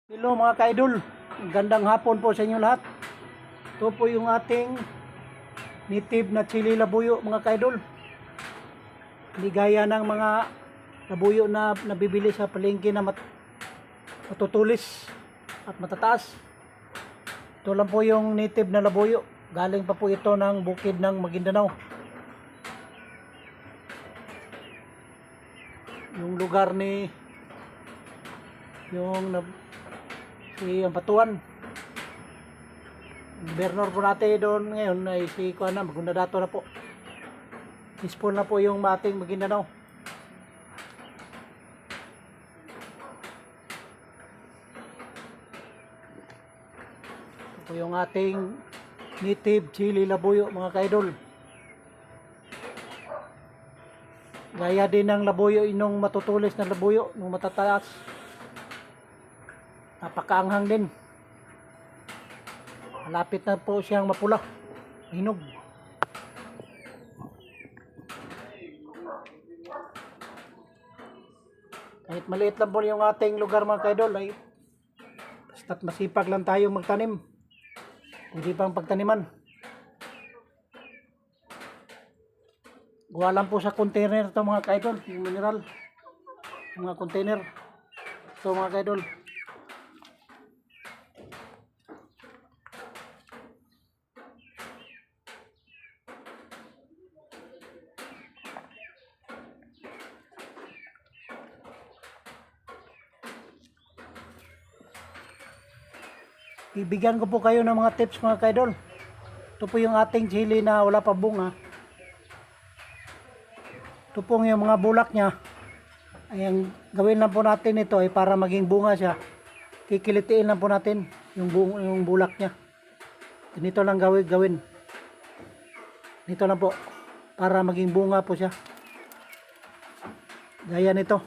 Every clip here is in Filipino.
Hello mga ka-idol, gandang hapon po sa inyo lahat. Ito po yung ating native na chili labuyo mga ka-idol. Hindi gaya ng mga labuyo na nabibili sa palengke na matutulis at matataas. Ito lang po yung native na labuyo. Galing pa po ito ng bukid ng Maguindanao. Yung lugar ni si Ampatuan. Bernor po natin doon ngayon ay si Kuana, Magundadato na po. Peaceful na po yung ating Maguindanao. Ito po yung ating native chili labuyo mga ka-idol. Gaya din ng labuyo inong matutulis na labuyo nung matataas. Napakaanghang din. Malapit na po siyang mapula. Hinog. Kahit maliit lang po yung ating lugar mga ka-idol ay basta't masipag lang tayo magtanim. Pwede pang pagtaniman. Gawa lang po sa container ito mga ka-idol. Yung mineral. Mga container. Ito mga ka-idol. Ibigyan ko po kayo ng mga tips mga ka-idol. Ito po yung ating chili na wala pa bunga. Ito po yung mga bulak niya. Ay, ang gawin lang po natin ito ay para maging bunga siya. Kikilitiin lang po natin yung bulak niya. Ganito lang gawin. Dito lang po. Para maging bunga po siya. Gaya nito.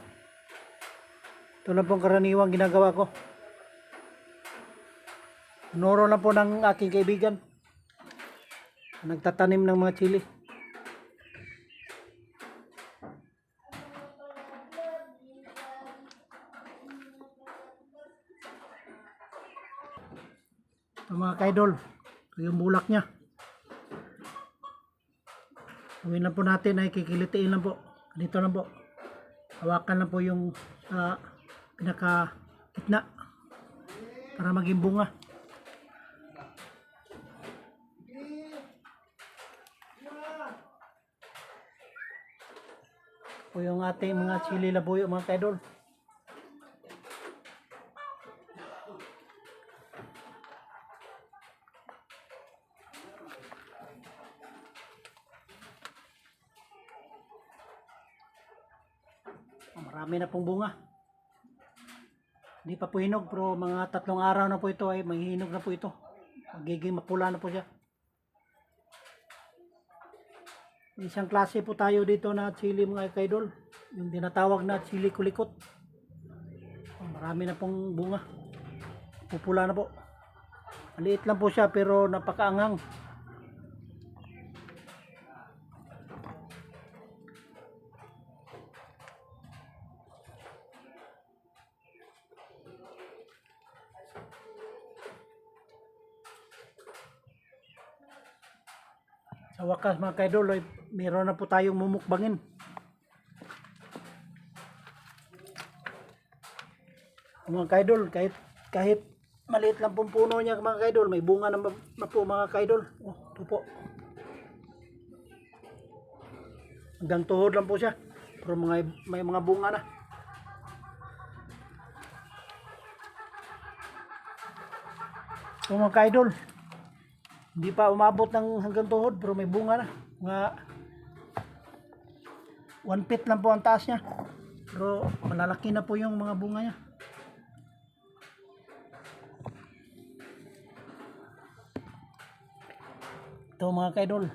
Ito lang po karaniwang ginagawa ko. Nuro lang po ng aking kaibigan. Nagtatanim ng mga chili. Ito mga ka-idol. Ito yung bulak niya. Gawin lang po natin ay kikilitiin lang po. Dito lang po. Hawakan lang po yung sa pinaka gitna. Para maging bunga. O yung ating mga chili labuyo mga ka-idol. Marami na pong bunga. Hindi pa po hinog pero mga 3 araw na po ito ay maghihinog na po ito. Magiging mapula na po siya. Isang klase po tayo dito na chili mga ka-idol. Yung tinatawag na chili kulikot. Marami na pong bunga. Pupula na po. Maliit lang po siya pero napakaanghang. Sa wakas mga ka-idol ay meron na po tayong mumukbangin. Mga ka-idol, kahit maliit lang pong puno niya mga ka-idol, may bunga na po mga ka-idol. Oh, ito po. Hanggang tuhod lang po siya. Pero may mga bunga na. So mga ka-idol, hindi pa umabot ng hanggang tuhod pero may bunga na. Mga 1 feet lang po ang taas niya. Pero malalaki na po yung mga bunga niya. Ito mga ka-idol.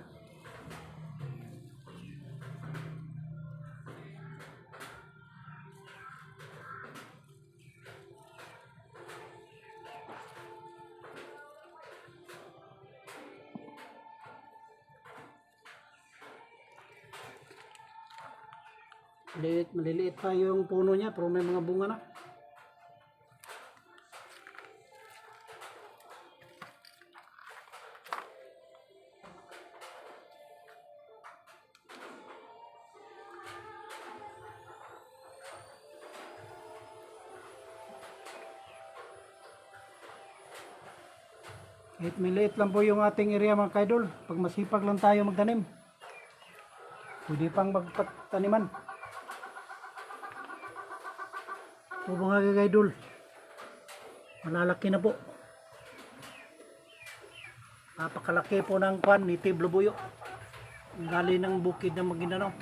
Maliliit pa yung puno niya pero may mga bunga na. Kahit maliit lang po yung ating area mga kaidol, pag masipag lang tayo magtanim, pwede pang magpataniman. O mga kaidol, malalaki na po. Napakalaki po ng kwan ni Tib Labuyo. Galing ng bukid ng Maguindanao.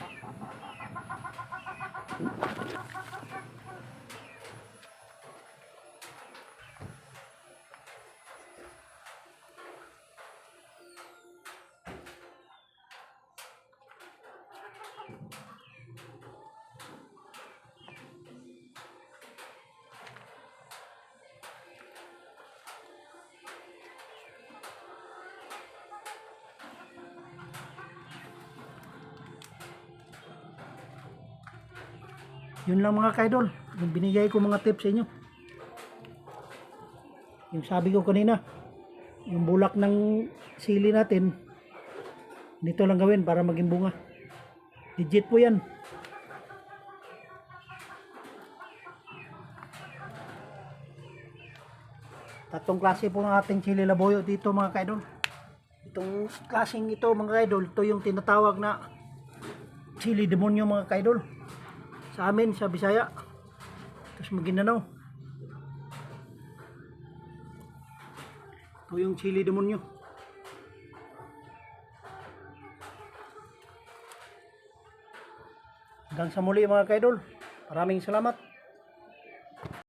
Yun lang mga kaidol, yung binigay ko mga tips sa inyo. Yung sabi ko kanina, yung bulak ng sili natin, dito lang gawin para maging bunga. Legit po yan. Tatlong klase po ng ating chili labuyo dito mga kaidol. Itong klaseng ito mga kaidol, ito yung tinatawag na chili demonyo mga kaidol. Sa amin, sa Bisaya, tapos Maguindanao. Ito yung chili demonyo. Hanggang sa muli mga kaidol. Maraming salamat.